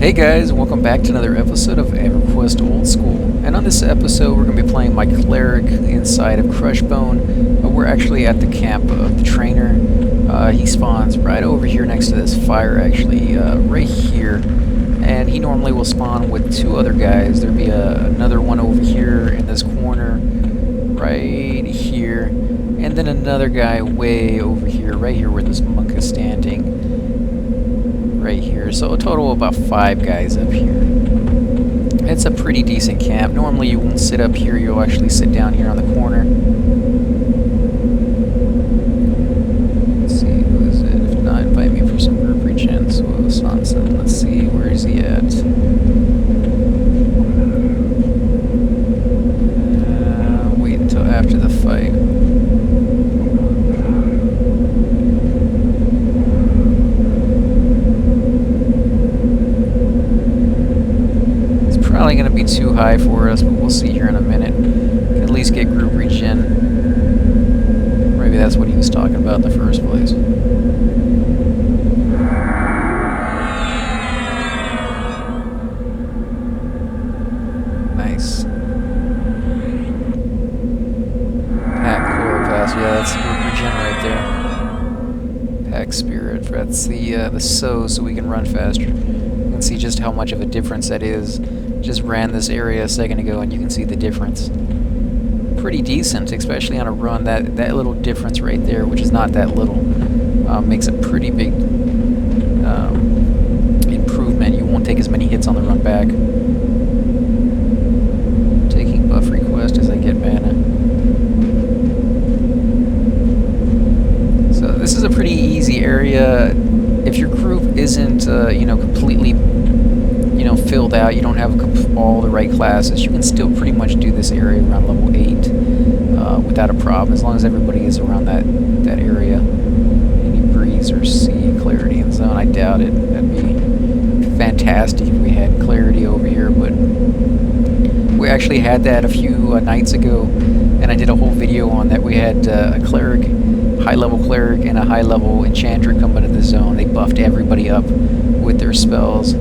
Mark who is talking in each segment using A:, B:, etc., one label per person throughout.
A: Hey guys, welcome back to another episode of Everquest Old School. And on this episode, we're going to be playing my Cleric inside of Crushbone. We're actually at the camp of the trainer. He spawns right over here next to this fire, actually, right here. And he normally will spawn with two other guys. There'll be another one over here in this corner, right here. And then another guy way over here, right here where this monk is standing. Right here, so a total of about 5 guys up here. It's a pretty decent camp. Normally you won't sit up here, you'll actually sit down here on the corner. Let's see, who is it? If not, invite me for some group regen. So Sanson, let's see, where is he at? Wait until after the fight. Probably going to be too high for us, but we'll see here in a minute. Can at least get group regen. Maybe that's what he was talking about in the first place. Nice. Pack Chloropass, yeah, that's group regen right there. Pack Spirit, that's the so we can run faster. You can see just how much of a difference that is. Just ran this area a second ago and you can see the difference. Pretty decent, especially on a run. That little difference right there, which is not that little, makes a pretty big improvement. You won't take as many hits on the run back. Taking buff request as I get mana. So this is a pretty easy area. If your group isn't completely filled out, you don't have all the right classes, you can still pretty much do this area around level 8 without a problem, as long as everybody is around that area. Any breeze or sea, clarity and zone, I doubt it. That'd be fantastic if we had clarity over here, but we actually had that a few nights ago, and I did a whole video on that. We had a cleric, high-level cleric, and a high-level enchanter come into the zone. They buffed everybody up with their spells.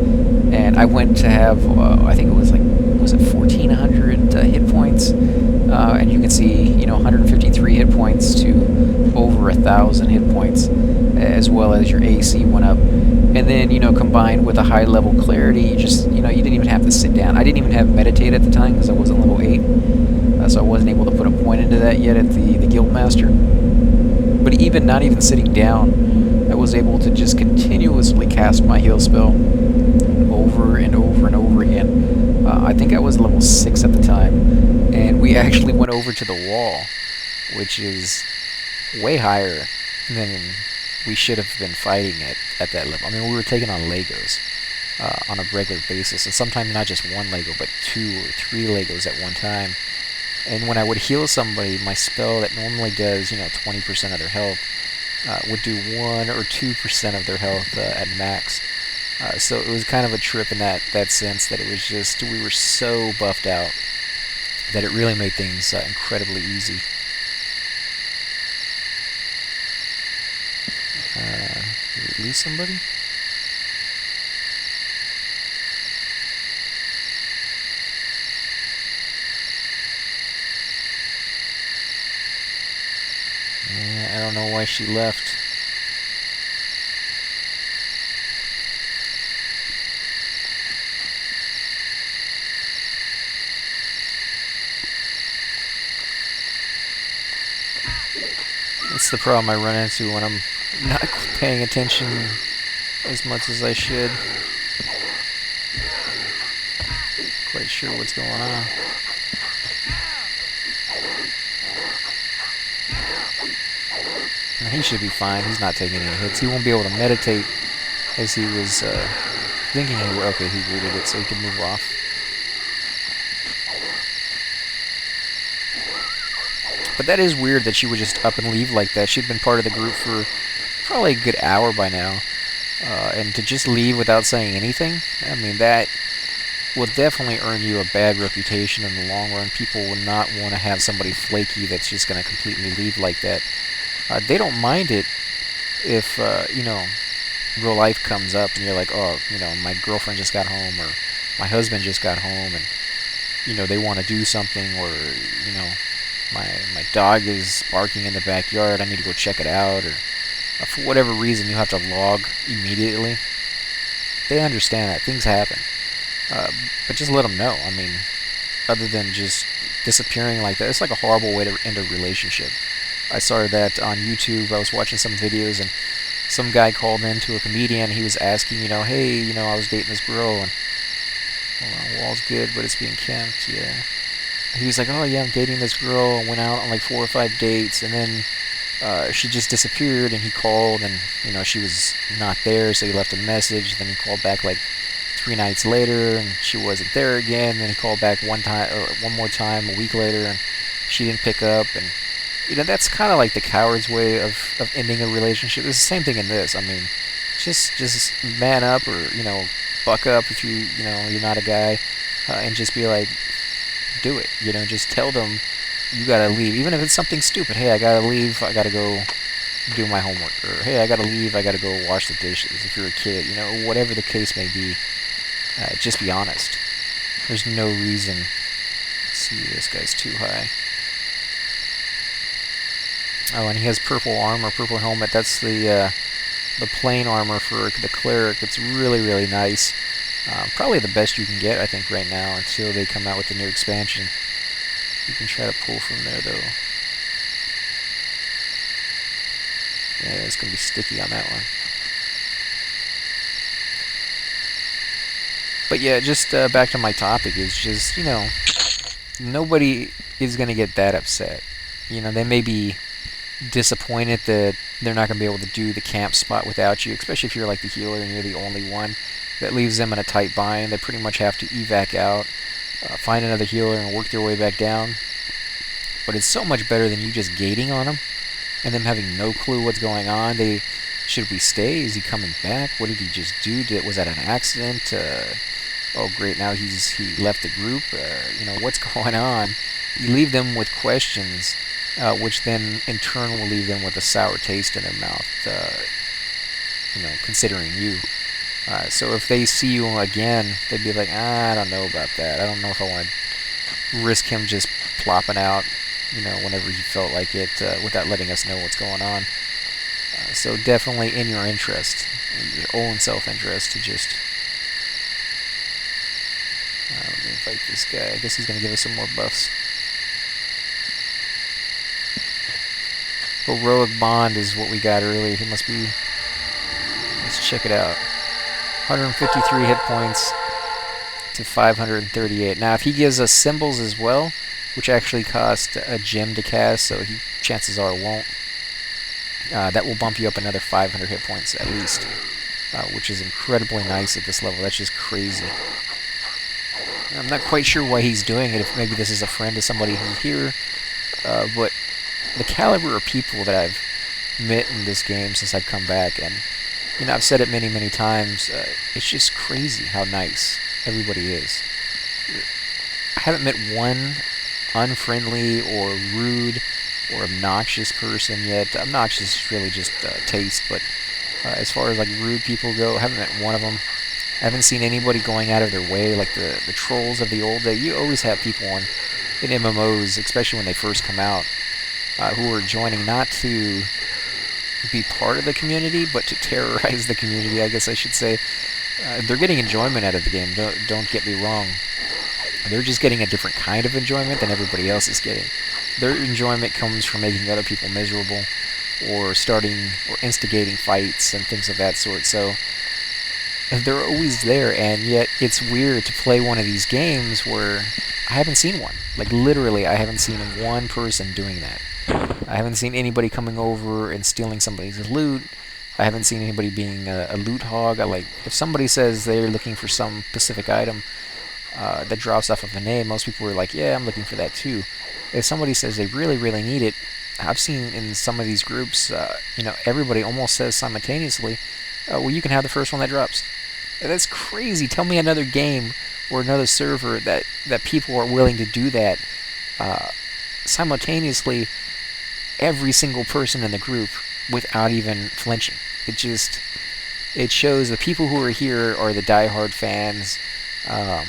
A: And I went to have, I think it was 1,400 hit points, and you can see, 153 hit points to over 1,000 hit points, as well as your AC went up. And then, combined with a high level clarity, you just, you didn't even have to sit down. I didn't even have meditate at the time because I wasn't level 8, so I wasn't able to put a point into that yet at the Guildmaster. But even not even sitting down, I was able to just continuously cast my heal spell over and over and over again. I think I was level 6 at the time, and we actually went over to the wall, which is way higher than we should have been fighting at that level. I mean, we were taking on Legos on a regular basis, and sometimes not just one Lego, but 2 or 3 Legos at one time. And when I would heal somebody, my spell that normally does, 20% of their health, would do 1 or 2% of their health at max. So it was kind of a trip in that sense, that it was just, we were so buffed out that it really made things incredibly easy. Did we lose somebody? I don't know why she left. That's the problem I run into when I'm not paying attention as much as I should. Quite sure what's going on. And he should be fine. He's not taking any hits. He won't be able to meditate as he was thinking he would. Okay, he rooted it so he can move off. But that is weird that she would just up and leave like that. She'd been part of the group for probably a good hour by now. And to just leave without saying anything, I mean, that will definitely earn you a bad reputation in the long run. People will not want to have somebody flaky that's just going to completely leave like that. They don't mind it if, real life comes up and you're like, oh, my girlfriend just got home, or my husband just got home, and they want to do something, or my dog is barking in the backyard, I need to go check it out, or for whatever reason you have to log immediately. They understand that things happen, but just let them know. I mean, other than just disappearing like that, it's like a horrible way to end a relationship. I saw that on YouTube. I was watching some videos, and some guy called in to a comedian. He was asking, hey, I was dating this girl, and the wall's good, but it's being camped. Yeah. He was like, oh yeah, I'm dating this girl. I went out on like 4 or 5 dates, and then she just disappeared. And he called, and she was not there, so he left a message. Then he called back like 3 nights later, and she wasn't there again. Then he called back one more time a week later, and she didn't pick up. And that's kind of like the coward's way of ending a relationship. It's the same thing in this. I mean, just man up, or buck up if you're not a guy, and just be like, do it. Just tell them you gotta leave, even if it's something stupid. Hey, I gotta leave. I gotta go do my homework, or hey, I gotta leave. I gotta go wash the dishes. If you're a kid, whatever the case may be, just be honest. There's no reason. Let's see, this guy's too high. Oh, and he has purple armor, purple helmet. That's the plain armor for the Cleric. It's really, really nice. Probably the best you can get, I think, right now, until they come out with the new expansion. You can try to pull from there, though. Yeah, it's going to be sticky on that one. But yeah, just back to my topic, is just, nobody is going to get that upset. They may be disappointed that they're not going to be able to do the camp spot without you, especially if you're like the healer and you're the only one. That leaves them in a tight bind. They pretty much have to evac out, find another healer, and work their way back down. But it's so much better than you just gating on them and them having no clue what's going on. Should we stay? Is he coming back? What did he just do? Was that an accident? Oh great, now he left the group. What's going on? You leave them with questions, which then in turn will leave them with a sour taste in their mouth. Considering you. So if they see you again, they'd be like, I don't know about that. I don't know if I want to risk him just plopping out, whenever he felt like it, without letting us know what's going on. So definitely in your interest, your own self-interest, to just... let me invite this guy. I guess he's going to give us some more buffs. Heroic Bond is what we got earlier. He must be... Let's check it out. 153 hit points to 538. Now, if he gives us symbols as well, which actually cost a gem to cast, so chances are won't, that will bump you up another 500 hit points at least, which is incredibly nice at this level. That's just crazy. I'm not quite sure why he's doing it, if maybe this is a friend of somebody who's here, but the caliber of people that I've met in this game since I've come back, and I've said it many, many times, it's just crazy how nice everybody is. I haven't met one unfriendly or rude or obnoxious person yet. Obnoxious is really just taste, but as far as like rude people go, I haven't met one of them. I haven't seen anybody going out of their way, like the trolls of the old day. You always have people in MMOs, especially when they first come out, who are joining not to be part of the community, but to terrorize the community, I guess I should say. They're getting enjoyment out of the game, don't get me wrong. They're just getting a different kind of enjoyment than everybody else is getting. Their enjoyment comes from making other people miserable, or starting or instigating fights and things of that sort. So they're always there, and yet it's weird to play one of these games where I haven't seen one. Like literally, I haven't seen one person doing that. I haven't seen anybody coming over and stealing somebody's loot. I haven't seen anybody being a loot hog. If somebody says they're looking for some specific item that drops off of a name, most people are like, yeah, I'm looking for that too. If somebody says they really, really need it, I've seen in some of these groups, everybody almost says simultaneously, well, you can have the first one that drops. That's crazy. Tell me another game or another server that people are willing to do that simultaneously, every single person in the group, without even flinching. It shows the people who are here are the diehard fans um,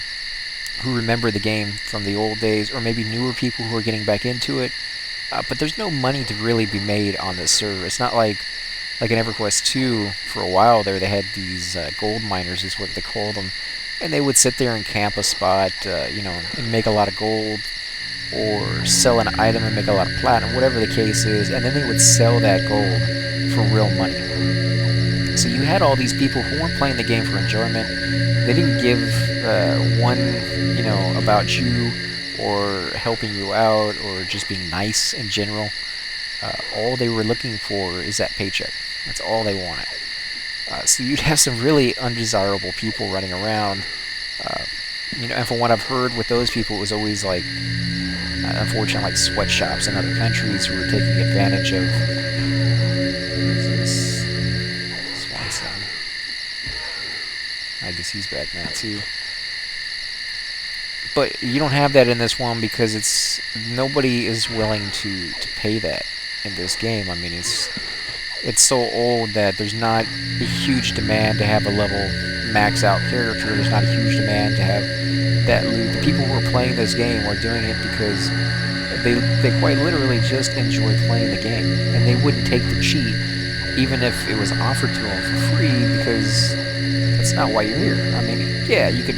A: who remember the game from the old days, or maybe newer people who are getting back into it. But there's no money to really be made on this server. It's not like in Everquest 2, for a while there, they had these gold miners, is what they called them, and they would sit there and camp a spot, and make a lot of gold, or sell an item and make a lot of platinum, whatever the case is, and then they would sell that gold for real money. So you had all these people who weren't playing the game for enjoyment. They didn't give one, about you or helping you out or just being nice in general. All they were looking for is that paycheck. That's all they wanted. So you'd have some really undesirable people running around. And from what I've heard with those people, it was always like, unfortunately, like sweatshops in other countries who were taking advantage of. What is this? Swanson. I guess he's back now too. But you don't have that in this one because nobody is willing to pay that in this game. I mean, it's so old that there's not a huge demand to have a level max out character. There's not a huge demand to have that loot. The people who are playing this game are doing it because they quite literally just enjoy playing the game, and they wouldn't take the cheat even if it was offered to them for free, because that's not why you're here. I mean, yeah, you could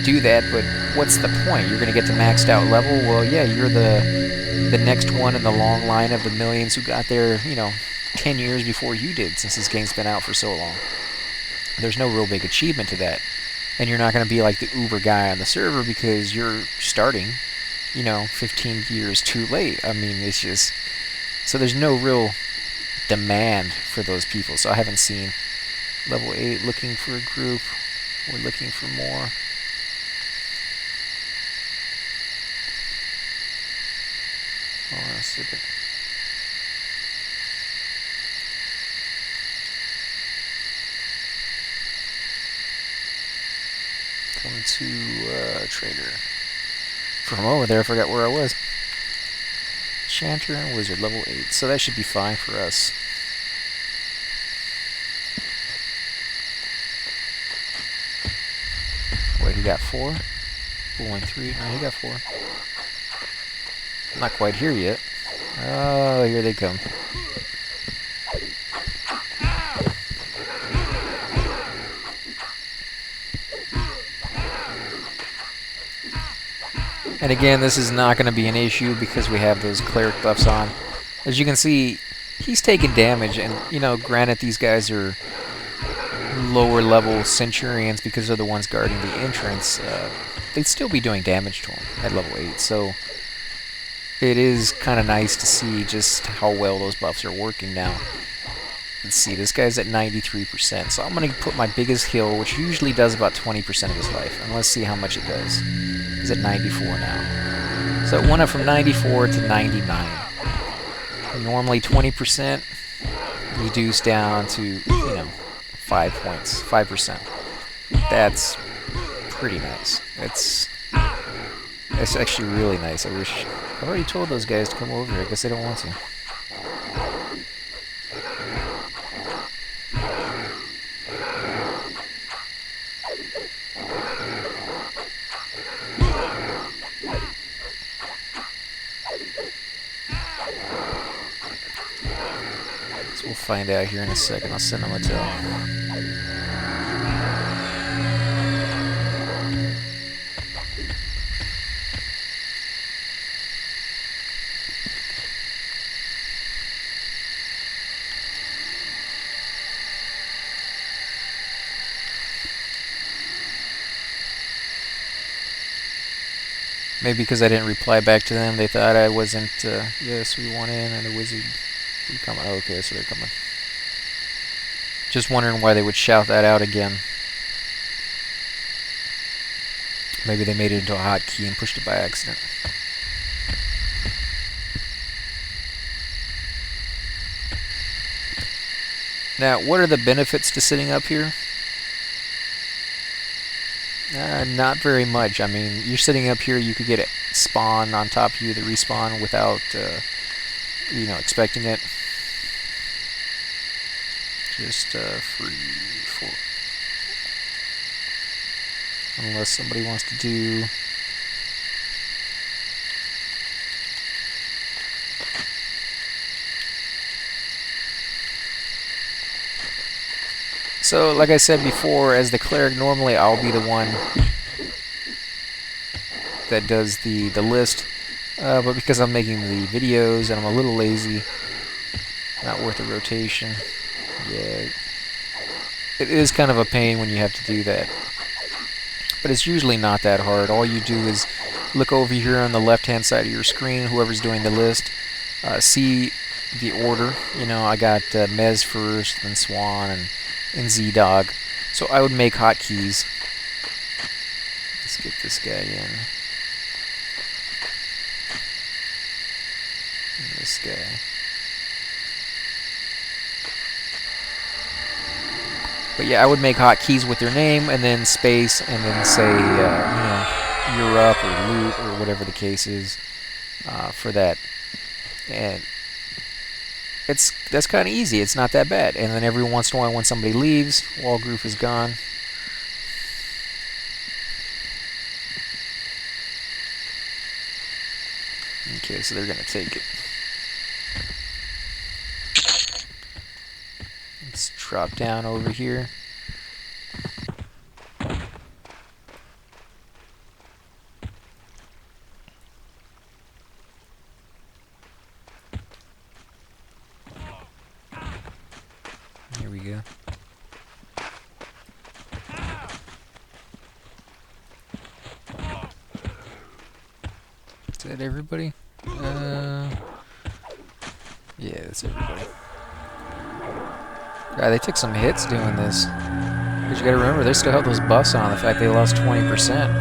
A: do that, but what's the point? You're going to get to maxed out level? Well, yeah, you're the next one in the long line of the millions who got there, 10 years before you did, since this game's been out for so long. There's no real big achievement to that. And you're not going to be like the uber guy on the server because you're starting, 15 years too late. I mean, it's just... So there's no real demand for those people. So I haven't seen level 8 looking for a group. We're looking for more. Hold on a second. Come to trader. For a moment there, I forgot where I was. Chanter and Wizard, level 8. So that should be fine for us. Wait, he got 4? Going 3? No, he got 4. Not quite here yet. Oh, here they come. And again, this is not going to be an issue because we have those Cleric buffs on. As you can see, he's taking damage, and, granted these guys are lower level Centurions because they're the ones guarding the entrance. They'd still be doing damage to him at level 8, so it is kind of nice to see just how well those buffs are working now. Let's see, this guy's at 93%, so I'm going to put my biggest heal, which usually does about 20% of his life, and let's see how much it does. He's at 94 now. So it went up from 94 to 99. Normally 20%, reduced down to, 5 points, 5%. That's pretty nice. It's actually really nice. I've already told those guys to come over here. I guess they don't want to. So we'll find out here in a second. I'll send them a tell. Maybe because I didn't reply back to them, they thought I wasn't, yes, we want in, and the wizard, we coming. Oh, okay, so they're coming. Just wondering why they would shout that out again. Maybe they made it into a hotkey and pushed it by accident. Now, what are the benefits to sitting up here? Not very much. I mean, you're sitting up here, you could get it spawn on top of you, the respawn, without, expecting it. just free for, unless somebody wants to do. So, like I said before, as the cleric, normally I'll be the one that does the list, but because I'm making the videos and I'm a little lazy, not worth a rotation. Yeah, it is kind of a pain when you have to do that, but it's usually not that hard. All you do is look over here on the left-hand side of your screen, whoever's doing the list, see the order. You know, I got Mez first, then Swan, and Z-Dog. So I would make hotkeys. Let's get this guy in. And this guy. But yeah, I would make hotkeys with their name, and then space, and then say, you know, you're up, or loot, or whatever the case is for that. And that's kind of easy. It's not that bad. And then every once in a while, when somebody leaves, wall group is gone. Okay, so they're gonna take it. Let's drop down over here. Here we go. Is that everybody? Yeah, that's everybody. God, they took some hits doing this. But you gotta remember, they still have those buffs on, the fact they lost 20%.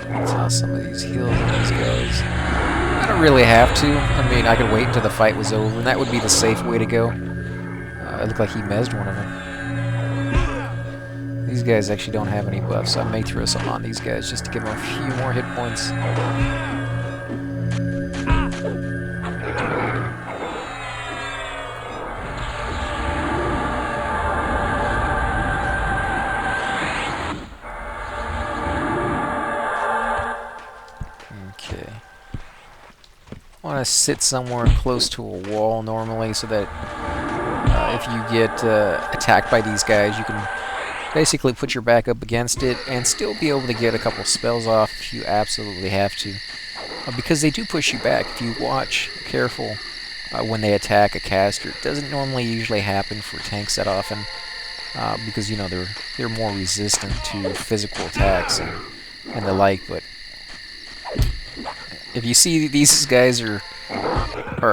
A: That's how some of these heals on these guys. I don't really have to. I mean, I could wait until the fight was over, and that would be the safe way to go. It looked like he mezzed one of them. These guys actually don't have any buffs, so I may throw some on these guys just to give them a few more hit points. Okay. I want to sit somewhere close to a wall normally, so that if you get attacked by these guys, you can basically put your back up against it and still be able to get a couple spells off if you absolutely have to. Because they do push you back. If you watch careful when they attack a caster, it doesn't normally usually happen for tanks that often, because you know they're more resistant to physical attacks and the like. But if you see these guys are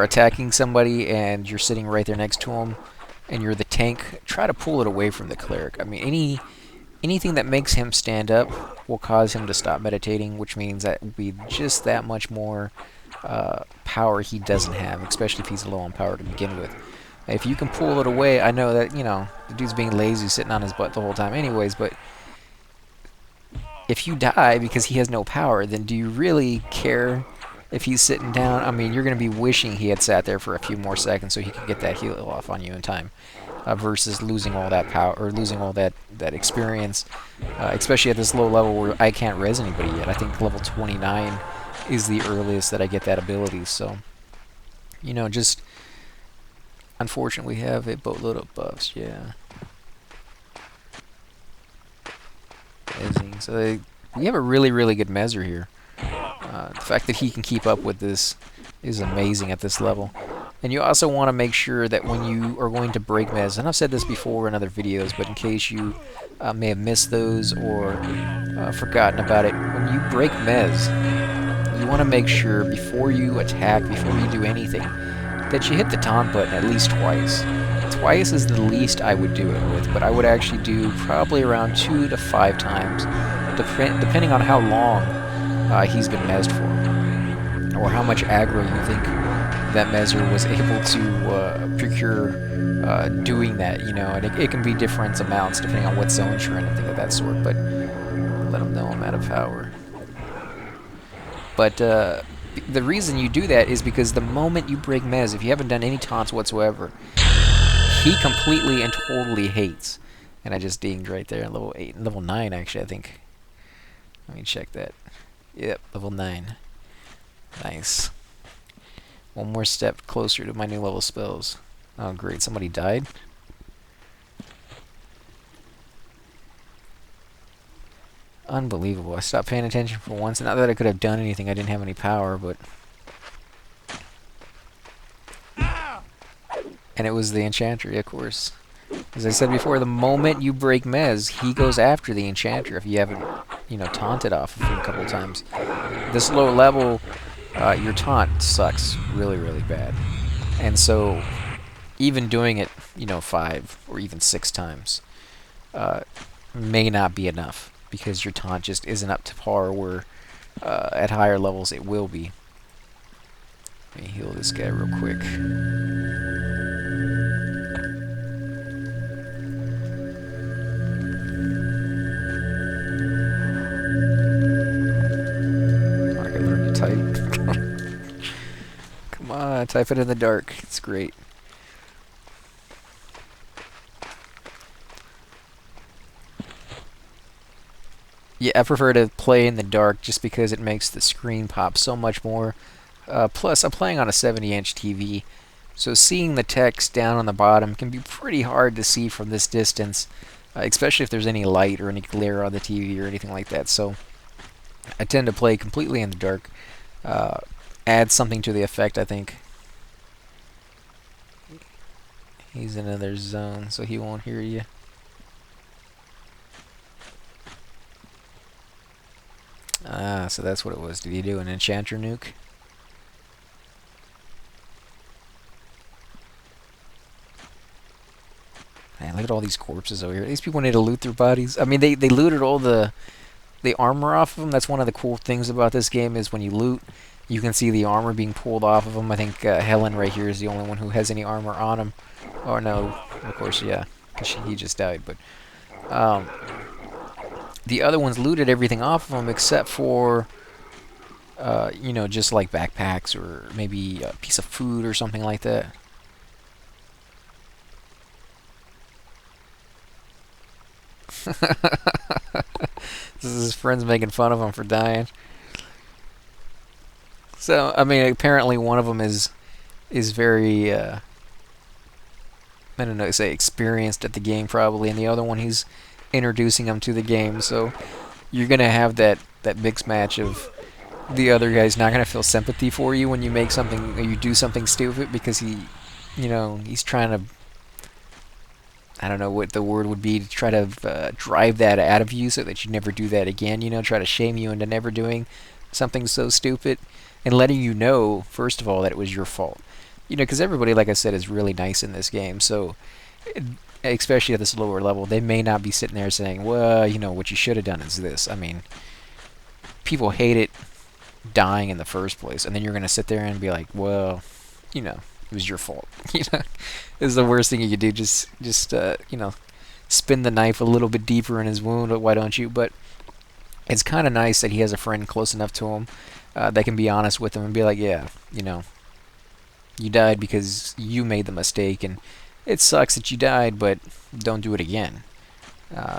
A: attacking somebody and you're sitting right there next to them, and you're the tank, try to pull it away from the cleric. I mean, anything that makes him stand up will cause him to stop meditating, which means that will be just that much more power he doesn't have, especially if he's low on power to begin with. If you can pull it away, I know that, you know, the dude's being lazy, sitting on his butt the whole time anyways, but if you die because he has no power, then do you really care if he's sitting down? I mean, you're going to be wishing he had sat there for a few more seconds so he could get that heal off on you in time, versus losing all that power, or losing all that experience, especially at this low level where I can't res anybody yet. I think level 29 is the earliest that I get that ability, so, you know, just, unfortunately we have a boatload of buffs, yeah. Mezzing. So we have a really, really good Mezzer here. The fact that he can keep up with this is amazing at this level. And you also want to make sure that when you are going to break Mez, and I've said this before in other videos, but in case you may have missed those or forgotten about it, when you break Mez, you want to make sure before you attack, before you do anything, that you hit the taunt button at least twice. Twice is the least I would do it with, but I would actually do probably around 2 to 5 times, depending on how long he's been mezzed for, or how much aggro you think that Mezzer was able to procure doing that, you know, and it can be different amounts depending on what zones you're in and things of that sort, but let him know I'm out of power. But The reason you do that is because the moment you break Mez, if you haven't done any taunts whatsoever, he completely and totally hates. And I just dinged right there at level 8, level 9 actually, I think. Let me check that. Yep, level 9. Nice. One more step closer to my new level spells. Oh great, somebody died? Unbelievable. I stopped paying attention for once. Not that I could have done anything, I didn't have any power, but... And it was the Enchanter, of course. As I said before, the moment you break Mez, he goes after the Enchanter if you haven't, you know, taunted off of him a couple times. This low level, your taunt sucks really, really bad. And so, even doing it, you know, 5 or even 6 times may not be enough, because your taunt just isn't up to par where at higher levels it will be. Let me heal this guy real quick. I can learn to type. Come on, type it in the dark. It's great. Yeah, I prefer to play in the dark just because it makes the screen pop so much more. Plus, I'm playing on a 70-inch TV, so seeing the text down on the bottom can be pretty hard to see from this distance, especially if there's any light or any glare on the TV or anything like that. So I tend to play completely in the dark. Adds something to the effect, I think. He's in another zone, so he won't hear you. Ah, so that's what it was. Did he do an Enchanter nuke? Man, look at all these corpses over here. These people need to loot their bodies. I mean, they looted all the armor off of them. That's one of the cool things about this game is when you loot, you can see the armor being pulled off of them. I think Helen right here is the only one who has any armor on him. Or no, of course, yeah, because he just died. But the other ones looted everything off of them except for, you know, just like backpacks or maybe a piece of food or something like that. This is his friends making fun of him for dying. So, I mean, apparently one of them is very, I don't know, say experienced at the game probably, and the other one he's introducing him to the game. So you're gonna have that mixed match of the other guy's not gonna feel sympathy for you when you make something or you do something stupid because he, you know, he's trying to, I don't know what the word would be, to try to drive that out of you so that you never do that again, you know, try to shame you into never doing something so stupid and letting you know, first of all, that it was your fault. You know, because everybody, like I said, is really nice in this game, so especially at this lower level, they may not be sitting there saying, well, you know, what you should have done is this. I mean, people hate it dying in the first place, and then you're going to sit there and be like, well, you know, it was your fault. You know, this is the worst thing you could do. Just you know, spin the knife a little bit deeper in his wound. Why don't you? But it's kind of nice that he has a friend close enough to him that can be honest with him and be like, yeah, you know, you died because you made the mistake, and it sucks that you died, but don't do it again.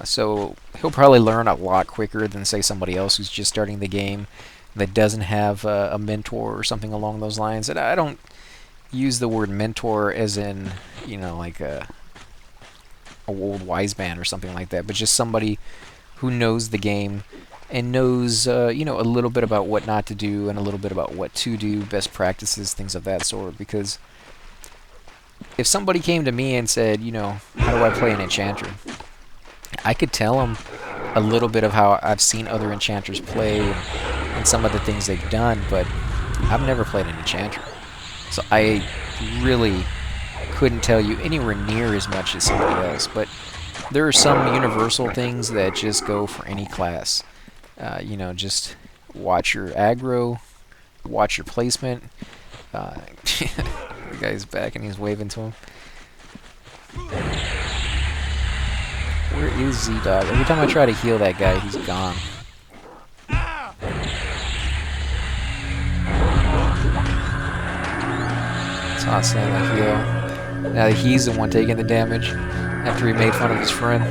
A: So he'll probably learn a lot quicker than, say, somebody else who's just starting the game that doesn't have a mentor or something along those lines. And I don't use the word mentor as in, you know, like a old wise man or something like that, but just somebody who knows the game and knows, you know, a little bit about what not to do and a little bit about what to do, best practices, things of that sort. Because if somebody came to me and said, you know, how do I play an enchanter? I could tell them a little bit of how I've seen other enchanters play and some of the things they've done, but I've never played an enchanter. So I really couldn't tell you anywhere near as much as somebody else. But there are some universal things that just go for any class. You know, just watch your aggro, watch your placement. The guy's back and he's waving to him. Where is Z-Dog? Every time I try to heal that guy, he's gone. constantly on the heal. Now that he's the one taking the damage after he made fun of his friend.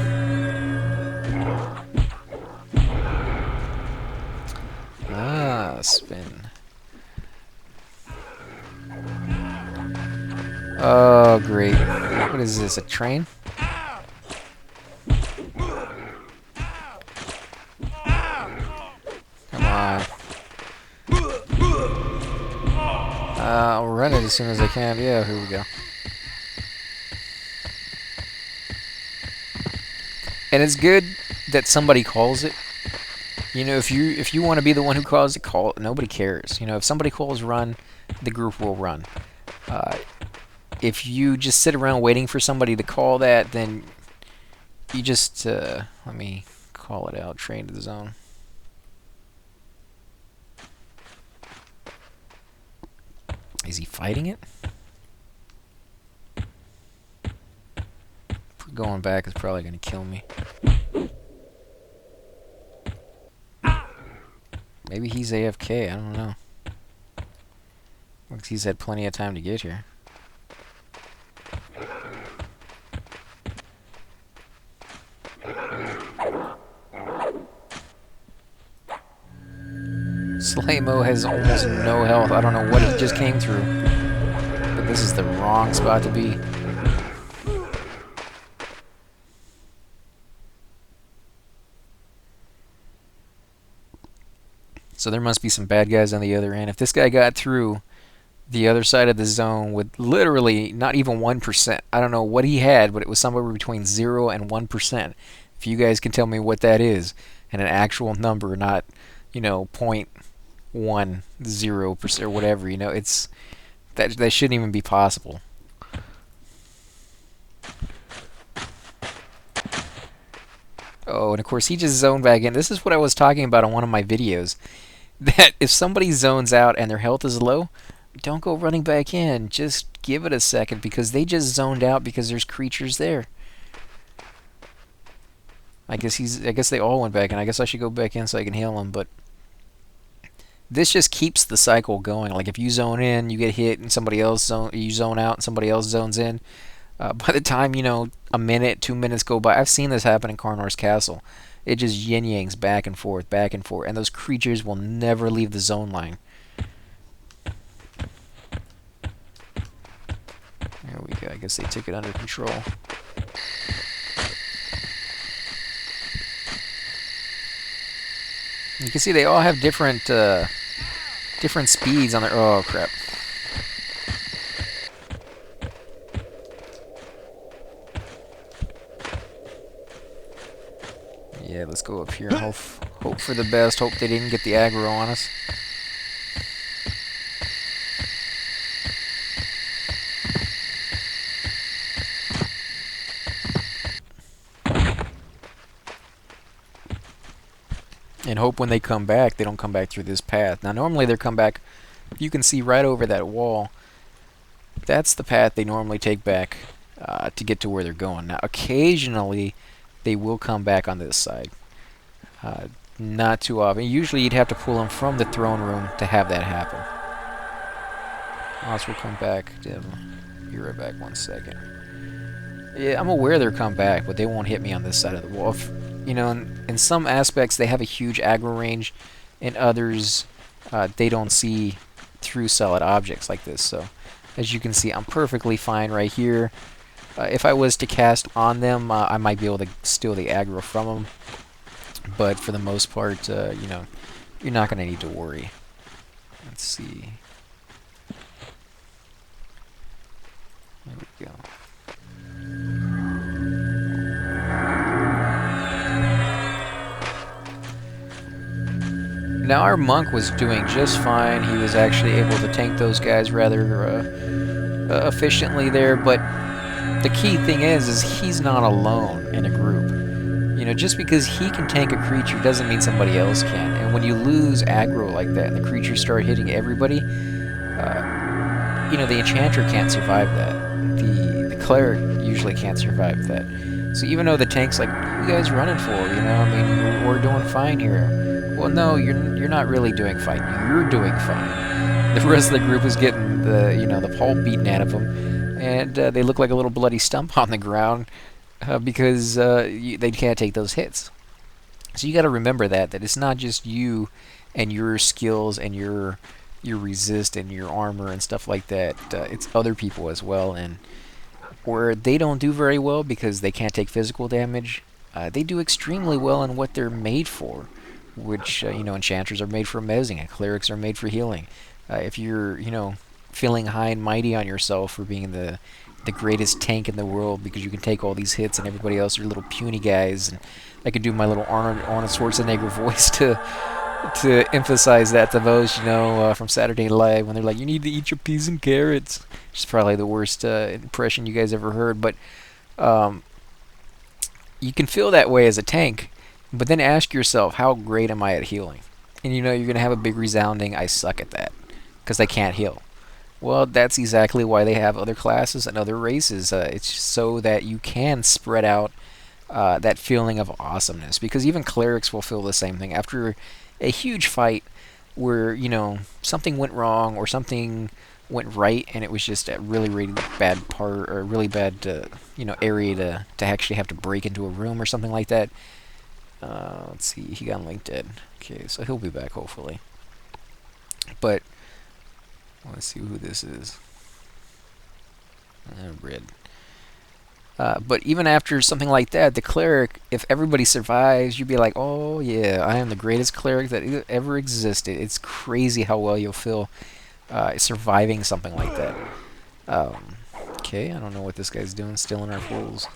A: Ah, spin. Oh, great. What is this, a train? Come on. I'll run it as soon as I can. Yeah, here we go. And it's good that somebody calls it. You know, if you want to be the one who calls it, call it. Nobody cares. You know, if somebody calls run, the group will run. If you just sit around waiting for somebody to call that, then you just let me call it out. Train to the zone. Is he fighting it? Going back is probably going to kill me. Maybe he's AFK, I don't know. Looks he's had plenty of time to get here. Slaymo has almost no health. I don't know what he just came through. But this is the wrong spot to be. So there must be some bad guys on the other end. If this guy got through the other side of the zone with literally not even 1%, I don't know what he had, but it was somewhere between 0 and 1%. If you guys can tell me what that is, and an actual number, not, you know, 0.10% or whatever, you know, it's that shouldn't even be possible. Oh, and of course he just zoned back in. This is what I was talking about on one of my videos. That if somebody zones out and their health is low, don't go running back in. Just give it a second, because they just zoned out because there's creatures there. I guess they all went back in. I guess I should go back in so I can heal them, but this just keeps the cycle going. Like if you zone in, you get hit, and you zone out and somebody else zones in. By the time, you know, a minute, 2 minutes go by, I've seen this happen in Karnor's Castle. It just yin-yangs back and forth, and those creatures will never leave the zone line. There we go. I guess they took it under control. You can see they all have different speeds on their... Oh, crap. Yeah, let's go up here and hope for the best. Hope they didn't get the aggro on us. And hope when they come back, they don't come back through this path. Now, normally they come back, you can see right over that wall. That's the path they normally take back to get to where they're going. Now, occasionally, they will come back on this side. Not too often. Usually, you'd have to pull them from the throne room to have that happen. Moss will come back. Be right back 1 second. Yeah, I'm aware they'll come back, but they won't hit me on this side of the wall. You know, in some aspects, they have a huge aggro range. In others, they don't see through solid objects like this. So, as you can see, I'm perfectly fine right here. If I was to cast on them, I might be able to steal the aggro from them. But for the most part, you know, you're not going to need to worry. Let's see. There we go. Now our monk was doing just fine. He was actually able to tank those guys rather efficiently there. But the key thing is he's not alone in a group. You know, just because he can tank a creature doesn't mean somebody else can. And when you lose aggro like that and the creatures start hitting everybody, you know, the enchanter can't survive that. The cleric usually can't survive that. So even though the tank's like, what are you guys running for? You know, I mean, we're doing fine here. Well, no, you're not really doing fine. You're doing fine. The rest of the group is getting the pole beaten out of them, and they look like a little bloody stump on the ground because they can't take those hits. So you got to remember that it's not just you and your skills and your resist and your armor and stuff like that. It's other people as well, and where they don't do very well because they can't take physical damage, they do extremely well in what they're made for, which enchanters are made for amazing and clerics are made for healing. If you're feeling high and mighty on yourself for being the greatest tank in the world because you can take all these hits and everybody else are little puny guys, and I could do my little Arnold Schwarzenegger voice to emphasize that to those from Saturday Night Live when they're like, you need to eat your peas and carrots, which is probably the worst impression you guys ever heard. But you can feel that way as a tank, but then ask yourself, how great am I at healing? And you're going to have a big resounding, I suck at that because I can't heal. Well, that's exactly why they have other classes and other races. It's so that you can spread out that feeling of awesomeness, because even clerics will feel the same thing after a huge fight where something went wrong or something went right, and it was just a really bad part or a really bad area to actually have to break into a room or something like that. Let's see, he got linked dead. Okay, so he'll be back hopefully. But let's see who this is. Red. But even after something like that, the cleric, if everybody survives, you'd be like, oh yeah, I am the greatest cleric that ever existed. It's crazy how well you'll feel surviving something like that. Okay, I don't know what this guy's doing, stealing our fools.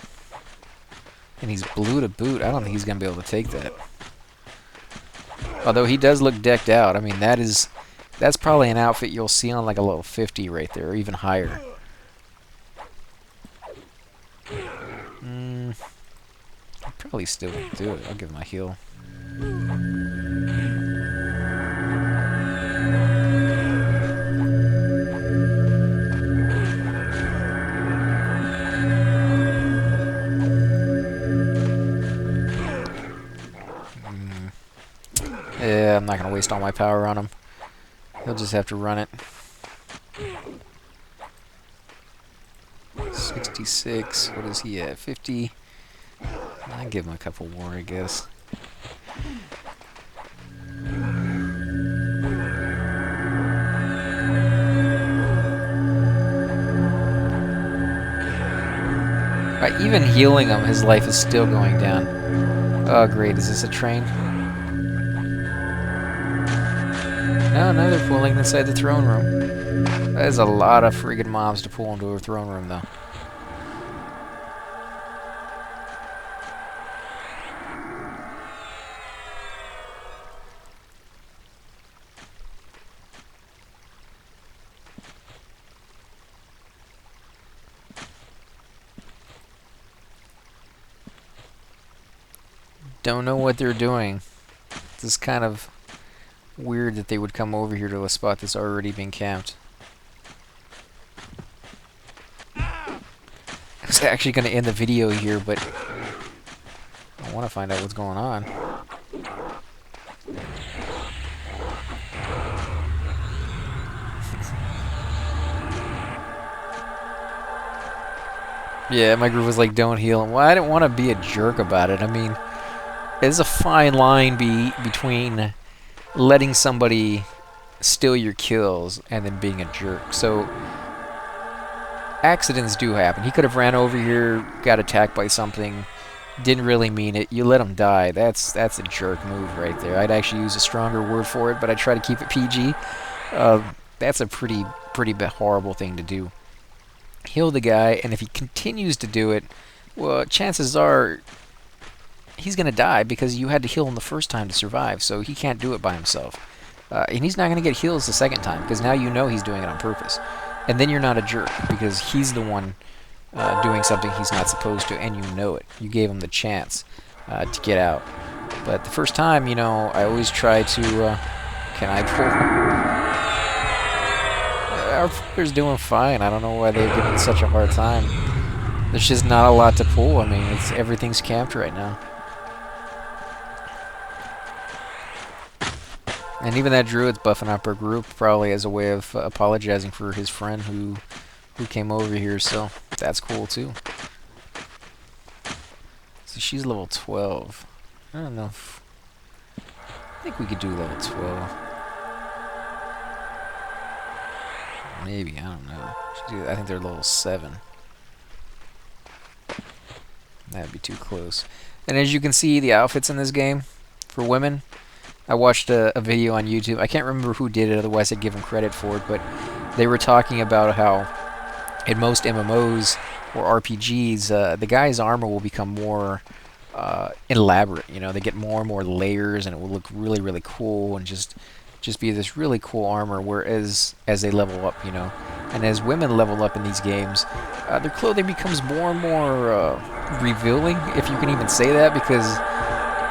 A: And he's blue to boot. I don't think he's going to be able to take that. Although he does look decked out. I mean, that's probably an outfit you'll see on like a level 50 right there, or even higher. I'll probably still do it. I'll give him a heal. Yeah, I'm not going to waste all my power on him. He'll just have to run it. 66. What is he at? 50. I'll give him a couple more, I guess. By even healing him, his life is still going down. Oh, great. Is this a train? No, they're pulling inside the throne room. That is a lot of friggin' mobs to pull into a throne room, though. Don't know what they're doing. It's kind of weird that they would come over here to a spot that's already been camped. I was actually going to end the video here, but I want to find out what's going on. Yeah, my group was like, don't heal him. Well, I didn't want to be a jerk about it. I mean, there's a fine line between letting somebody steal your kills and then being a jerk. So accidents do happen. He could have ran over here, got attacked by something, didn't really mean it. You let him die. That's a jerk move right there. I'd actually use a stronger word for it, but I try to keep it PG. That's a pretty horrible thing to do. Heal the guy, and if he continues to do it, well, chances are he's going to die because you had to heal him the first time to survive, so he can't do it by himself. And he's not going to get heals the second time because now you know he's doing it on purpose. And then you're not a jerk because he's the one doing something he's not supposed to, and you know it. You gave him the chance to get out. But the first time, I always try to... can I pull? Our player's doing fine. I don't know why they're giving such a hard time. There's just not a lot to pull. I mean, everything's camped right now. And even that druid's buffing up her group, probably as a way of apologizing for his friend who came over here, so that's cool too. So she's level 12. I don't know if... I think we could do level 12. Maybe, I don't know. I think they're level 7. That'd be too close. And as you can see, the outfits in this game for women, I watched a video on YouTube. I can't remember who did it, otherwise I'd give them credit for it, but they were talking about how in most MMOs or RPGs, the guy's armor will become more elaborate. You know, they get more and more layers, and it will look really, really cool, and just be this really cool armor. Whereas as they level up, you know, and as women level up in these games, their clothing becomes more and more revealing, if you can even say that, because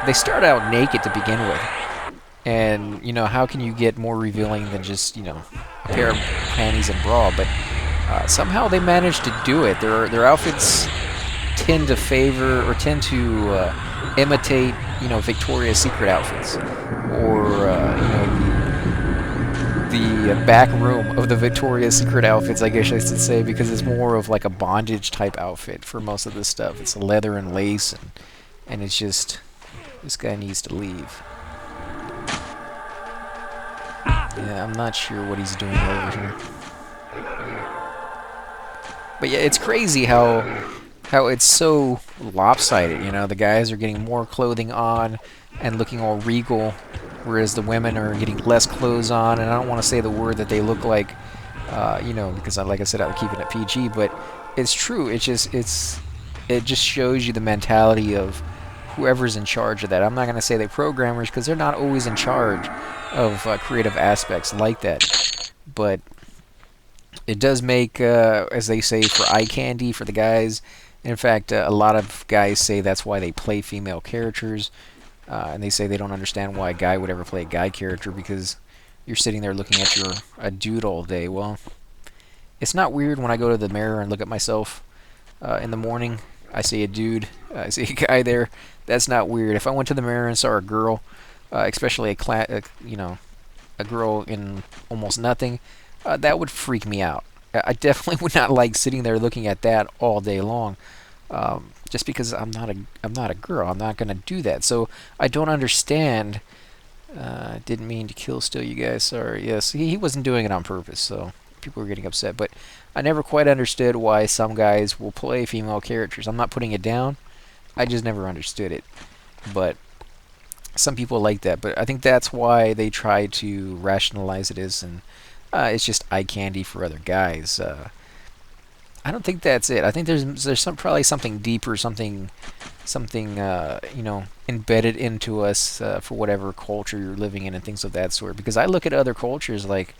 A: they start out naked to begin with. And, you know, how can you get more revealing than just, you know, a pair of panties and bra? But somehow they manage to do it. Their outfits tend to favor, or tend to imitate, you know, Victoria's Secret outfits. Or, you know, the back room of the Victoria's Secret outfits, I guess I should say, because it's more of like a bondage type outfit for most of this stuff. It's leather and lace, and it's just, this guy needs to leave. Yeah, I'm not sure what he's doing over here. But yeah, it's crazy how it's so lopsided, you know. The guys are getting more clothing on and looking all regal, whereas the women are getting less clothes on. And I don't want to say the word that they look like, you know, because like I said, I'm keeping it PG, but it's true. It just shows you the mentality of whoever's in charge of that. I'm not going to say they're programmers, because they're not always in charge of creative aspects like that, but it does make, as they say, for eye candy for the guys. In fact, a lot of guys say that's why they play female characters, and they say they don't understand why a guy would ever play a guy character, because you're sitting there looking at a dude all day. Well, it's not weird when I go to the mirror and look at myself in the morning. I see a dude, I see a guy there. That's not weird. If I went to the mirror and saw a girl, especially you know, a girl in almost nothing, that would freak me out. I definitely would not like sitting there looking at that all day long. Just because I'm not a girl, I'm not gonna do that. So I don't understand. Didn't mean to kill still, you guys. Sorry. Yes, he wasn't doing it on purpose. So people were getting upset, but I never quite understood why some guys will play female characters. I'm not putting it down. I just never understood it. But some people like that. But I think that's why they try to rationalize it as, and it's just eye candy for other guys. I don't think that's it. I think there's probably something deeper, something you know, embedded into us for whatever culture you're living in and things of that sort. Because I look at other cultures like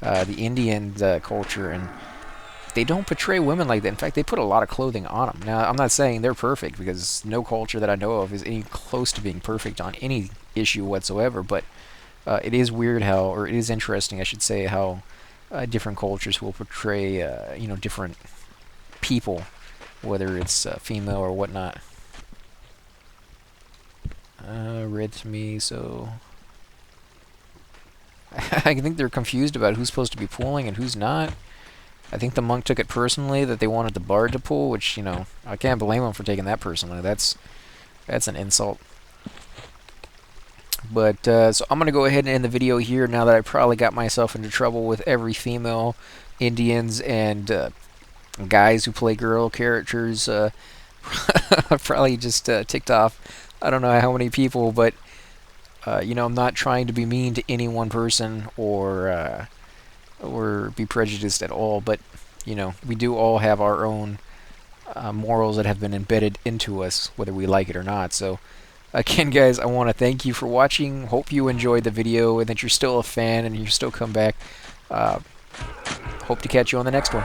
A: the Indian culture, and they don't portray women like that. In fact, they put a lot of clothing on them. Now, I'm not saying they're perfect, because no culture that I know of is any close to being perfect on any issue whatsoever. But it is weird how, or it is interesting, I should say, how different cultures will portray, you know, different people, whether it's female or whatnot. Read to me, so I think they're confused about who's supposed to be pulling and who's not. I think the monk took it personally that they wanted the bard to pull, which, you know, I can't blame him for taking that personally. That's an insult. But so I'm gonna go ahead and end the video here now that I probably got myself into trouble with every female Indians and guys who play girl characters. Probably just ticked off I don't know how many people, but you know, I'm not trying to be mean to any one person or be prejudiced at all, but you know, we do all have our own morals that have been embedded into us, whether we like it or not. So again, guys, I want to thank you for watching. Hope you enjoyed the video and that you're still a fan and you still come back. Hope to catch you on the next one.